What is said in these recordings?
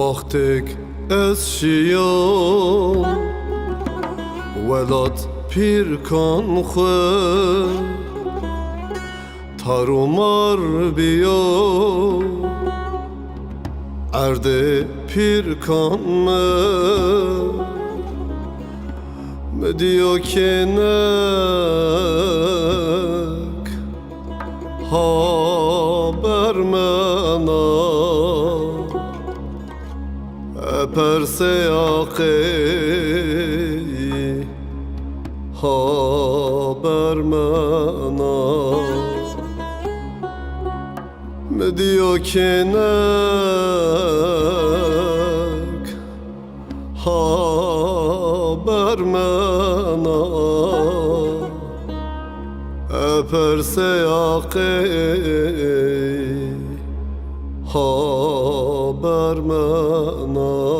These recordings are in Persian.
وقتك اشیام ولات پیر کن خو تارو مار بیا ارده پیر کن مدیو کنک ها برمنا پر سیاقی ها برمنا مدیو کنک ها برمنا پر سیاقی ها برمنا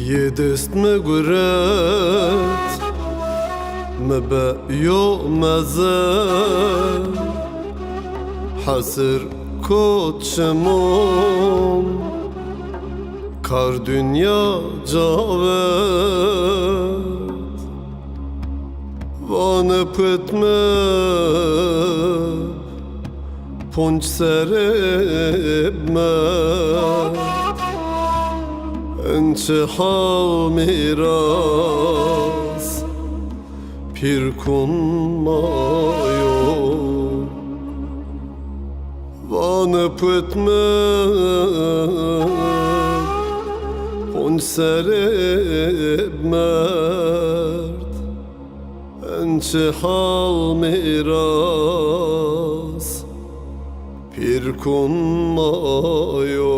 یه دست مگورت مبا یو مزه حسر کوچمون کار دنیا جاوت وان پتمه پنج سرمه انتحال میراث پیر کن مایو وان پتمه پنج سر مرد انتحال میراث پیر کن مایو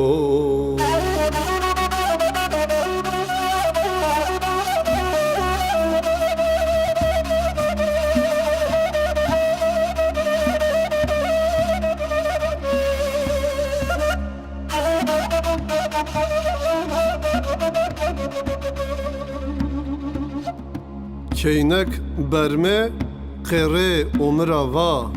کینک برمه قره عمر وا